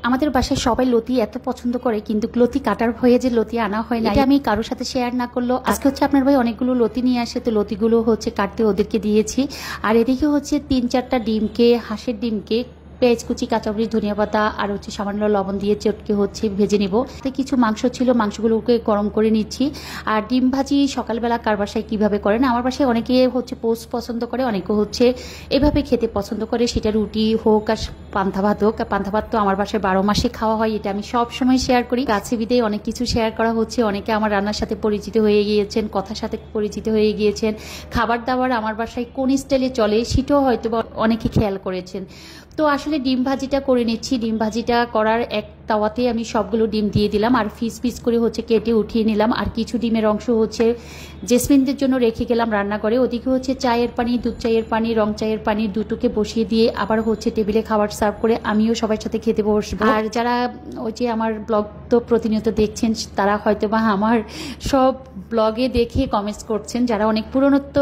আমাদের বাসায় সবাই লতি এত পছন্দ করে, কিন্তু লতি কাটার ভয়ে যে লতি আনা হয় না, এটা আমি কারোর সাথে শেয়ার না করলো। আজকে হচ্ছে আপনার ভাই অনেকগুলো লতি নিয়ে আসে, তো লতিগুলো হচ্ছে কাটতে ওদেরকে দিয়েছি। আর এদিকে হচ্ছে 3-4টা ডিমকে, হাঁসের ডিমকে পেঁয়াজ কুচি, কাঁচামরিচ, ধনিয়া পাতা আর হচ্ছে সামান্য লবণ দিয়ে চটকে হচ্ছে ভেজে নিব। কিছু মাংস ছিল, মাংসগুলোকে গরম করে নিচ্ছি। আর ডিম ভাজি সকালবেলা কার বাসায় কীভাবে করেন, আমার বাসায় অনেকে হচ্ছে পোস্ট পছন্দ করে, অনেকে হচ্ছে এভাবে খেতে পছন্দ করে, সেটা রুটি হোক আর পান্তা ভাত হোক। পান্তা ভাত তো আমার বাসায় 12 মাসে খাওয়া হয়, এটা আমি সব সময় শেয়ার করি। কাছে বিদে অনেক কিছু শেয়ার করা হচ্ছে, অনেকে আমার রান্নার সাথে পরিচিত হয়ে গিয়েছেন, কথার সাথে পরিচিত হয়ে গিয়েছেন। খাবার দাবার আমার বাসায় কোন স্টাইলে চলে সেটাও হয়তো অনেকে খেয়াল করেছেন। তো আসলে ডিম ভাজিটা করে নিচ্ছি। ডিম ভাজিটা করার এক তাওয়াতে আমি সবগুলো ডিম দিয়ে দিলাম আর পিস পিস করে হচ্ছে কেটে উঠিয়ে নিলাম। আর কিছু ডিমের অংশ হচ্ছে জেসমিনদের জন্য রেখে গেলাম রান্না করে। ওদিকে হচ্ছে চায়ের পানি, দুধ চায়ের পানি, রং চায়ের পানি দুটোকে বসিয়ে দিয়ে আবার হচ্ছে টেবিলে খাবার সার্ভ করে আমিও সবার সাথে খেতে বসবো। আর যারা ওই যে আমার ব্লগ তো প্রতিনিয়ত দেখছেন, তারা হয়তো বা আমার সব ব্লগে দেখে কমেন্টস করছেন। যারা অনেক পুরনোত্ব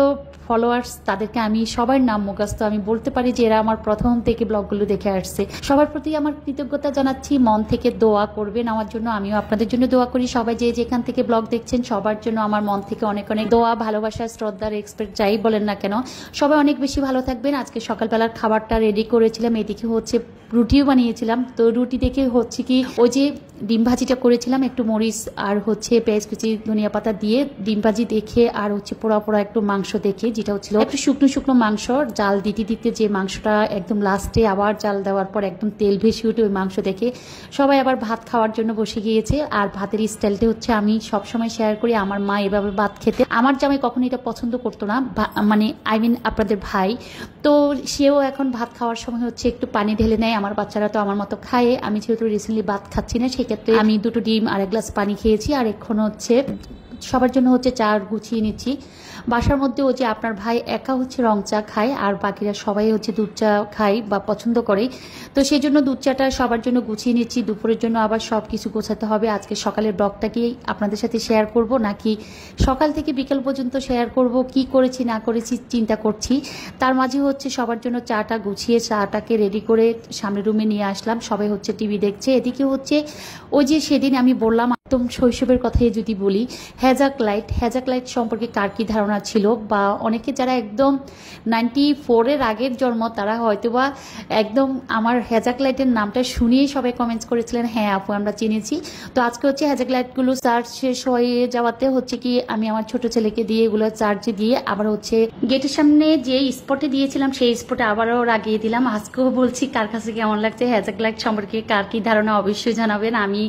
ফলোয়ার্স, তাদেরকে আমি সবার নাম মুখস্থ, আমি বলতে পারি যে এরা আমার প্রথম থেকে ব্লগগুলো দেখে আসছে। সবার প্রতি আমার কৃতজ্ঞতা জানাচ্ছি। মন থেকে দোয়া করবেন আমার জন্য, আমিও আপনাদের জন্য দোয়া করি। সবাই যে যেখান থেকে ব্লগ দেখছেন সবার জন্য আমার মন থেকে অনেক অনেক দোয়া, ভালোবাসা, শ্রদ্ধার এক্সপেক্ট যাই বলেন না কেন, সবাই অনেক বেশি ভালো থাকবেন। আজকে সকালবেলার খাবারটা রেডি করেছিলাম, এদিকে হচ্ছে রুটিও বানিয়েছিলাম। তো রুটি দেখে হচ্ছে কি ওই যে ডিম ভাজিটা করেছিলাম, একটু মরিচ আর হচ্ছে পেঁয়াজ কুচি, ধনিয়া পাতা দিয়ে ডিম ভাজি দেখে আর হচ্ছে পোড়া পোড়া একটু মাংস দেখে, যেটা হচ্ছিল একটু শুকনো শুকনো মাংস, জাল দিতে দিতে যে মাংসটা একদম লাস্টে আবার জাল দেওয়ার পর একদম তেল ভেসে উঠে ওই মাংস দেখে সবাই আবার ভাত খাওয়ার জন্য বসে গিয়েছে। আর ভাতের স্টাইলটা হচ্ছে আমি সবসময় শেয়ার করি, আমার মা এভাবে ভাত খেতে, আমার জামাই কখনো এটা পছন্দ করতো না, মানে আপনাদের ভাই। তো সেও এখন ভাত খাওয়ার সময় হচ্ছে একটু পানি ঢেলে নেয়। আমার বাচ্চারা তো আমার মতো খায়, আমি যেহেতু রিসেন্টলি ভাত খাচ্ছি না, সেক্ষেত্রে আমি 2টো ডিম আর 1 গ্লাস পানি খেয়েছি। আর এখন হচ্ছে সবার জন্য হচ্ছে চা গুছিয়ে নিচ্ছি। বাসার মধ্যে যে আপনার ভাই একা হচ্ছে রং চা খায়, আর বাকিরা সবাই হচ্ছে দুধ চা খায় বা পছন্দ করে। তো সেই জন্য দুধ চাটা সবার জন্য গুছিয়ে নিচ্ছি। দুপুরের জন্য আবার সব কিছু গোছাতে হবে। আজকে সকালের ব্লগটাকে আপনাদের সাথে শেয়ার করব, নাকি সকাল থেকে বিকেল পর্যন্ত শেয়ার করব, কি করেছি না করেছি চিন্তা করছি। তার মাঝে হচ্ছে সবার জন্য চাটা গুছিয়ে চাটাকে রেডি করে সামনের রুমে নিয়ে আসলাম। সবাই হচ্ছে টিভি দেখছে। এদিকে হচ্ছে ওই যে সেদিন আমি বললাম একদম শৈশবের কথাই যদি বলি, হ্যাজাক লাইট সম্পর্কে কার কি ধারণা ছিল, বা অনেকে যারা একদম 94-এর আগের জন্ম, তারা হয়তোবা একদম আমার হ্যাজাক লাইটের নামটা শুনিয়ে সবাই কমেন্টস করেছিলেন, হ্যাঁ আপু আমরা চিনেছি। তো আজকে হচ্ছে হ্যাজাক লাইটগুলো চার্জ শেষ হয়ে যাওয়াতে হচ্ছে কি আমি আমার ছোট ছেলেকে দিয়ে এগুলো চার্জে দিয়ে আবার হচ্ছে গেটের সামনে যে স্পটে দিয়েছিলাম সেই স্পটে আবারও লাগিয়ে দিলাম। আজকেও বলছি কার কাছে কেমন লাগছে হ্যাজাক লাইট সম্পর্কে, কার কি ধারণা অবশ্যই জানাবেন। আমি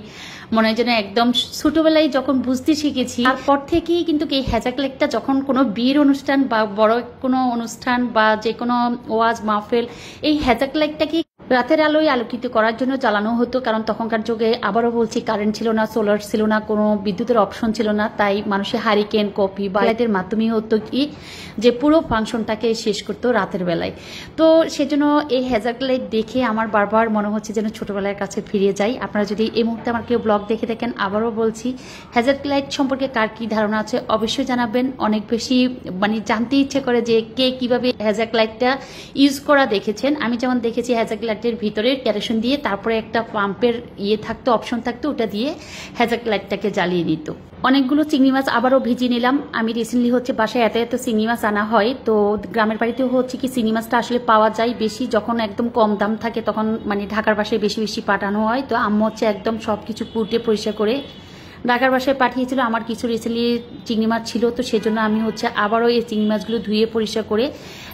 মনে হয় যেন একদম ছোটবেলায় যখন বুঝতে শিখেছি, তারপর থেকেই কিন্তু এই হ্যাজাক লাইটটা যখন কোনো বিয়ের অনুষ্ঠান বা বড় কোনো অনুষ্ঠান বা যে কোনো ওয়াজ মাহফিল, এই হ্যাজাক লাইটটাকে রাতের আলোয় আলোকিত করার জন্য জ্বালানো হতো। কারণ তখনকার যুগে আবারও বলছি কারেন্ট ছিল না, সোলার ছিল না, কোনো বিদ্যুতের অপশন ছিল না, তাই মানুষের হারিকেন, কপি বা লাইটের মাধ্যমে হতো কি যে পুরো ফাংশনটাকে শেষ করতো রাতের বেলায়। তো সেজন্য এই হ্যাজাক লাইট দেখে আমার বারবার মনে হচ্ছে যেন ছোটবেলার কাছে ফিরে যাই। আপনারা যদি এই মুহূর্তে আমার কেউ ব্লগ দেখে দেখেন, আবারও বলছি হ্যাজাক লাইট সম্পর্কে কার কি ধারণা আছে অবশ্যই জানাবেন। অনেক বেশি মানে জানতে ইচ্ছে করে যে কে কিভাবে হ্যাজাক লাইটটা ইউজ করা দেখেছেন। আমি যেমন দেখেছি হ্যাজাক লাইটের ভিতরে কেরোসিন দিয়ে তারপরে একটা পাম্পের থাকতো, অপশন থাকতো, ওটা দিয়ে হ্যাজাক লাইটটাকে জ্বালিয়ে দিত। অনেকগুলো চিংড়ি মাছ আবারও ভিজিয়ে নিলাম। আমি রিসেন্টলি হচ্ছে বাসায় এত এত চিংড়ি মাছ আনা হয়, তো গ্রামের বাড়িতেও হচ্ছে কি চিংড়ি মাছটা আসলে পাওয়া যায় বেশি, যখন একদম কম দাম থাকে তখন মানে ঢাকার বাসায় বেশি বেশি পাঠানো হয়। তো আম্মু হচ্ছে একদম সবকিছু কুটে পরিষ্কার করে ঢাকার বাসায় পাঠিয়েছিল। আমার কিছু রিসেন্টলি চিংড়ি মাছ ছিল, তো সেজন্য আমি হচ্ছে আবারও এই চিংড়ি মাছগুলো ধুয়ে পরিষ্কার করে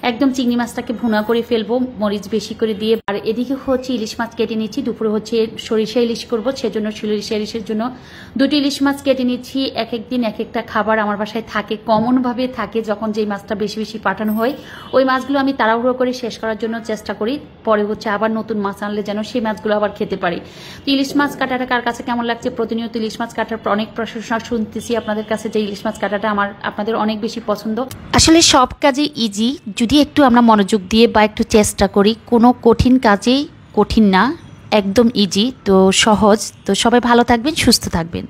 একদম চিংড়ি মাছটাকে ভুনা করে ফেলবো মরিচ বেশি করে দিয়ে। আর এদিকে হচ্ছে ইলিশ মাছ কেটে নিচ্ছি, দুপুরে হচ্ছে সরিষা ইলিশ করবো, সেজন্য সরিষা ইলিশের জন্য 2টি ইলিশ মাছ কেটে নিচ্ছি। এক একদিন এক একটা খাবার আমার বাসায় থাকে, কমনভাবে থাকে, যখন যেই মাছটা বেশি বেশি পাঠানো হয় ওই মাছগুলো আমি তাড়াহুড়ো করে শেষ করার জন্য চেষ্টা করি, পরে হচ্ছে আবার নতুন মাছ আনলে যেন সেই মাছগুলো আবার খেতে পারি। তো ইলিশ মাছ কাটাটা কার কাছে কেমন লাগছে, প্রতিনিয়ত ইলিশ মাছ কাটার অনেক প্রশংসা শুনতেছি আপনাদের কাছে যে ইলিশ মাছ কাটাটা আপনাদের অনেক বেশি পছন্দ। আসলে সব কাজে ইজি, যদি একটু আমরা মনোযোগ দিয়ে বা একটু চেষ্টা করি, কোনো কঠিন কাজেই কঠিন না, একদম ইজি, তো সহজ। তো সবাই ভালো থাকবেন, সুস্থ থাকবেন।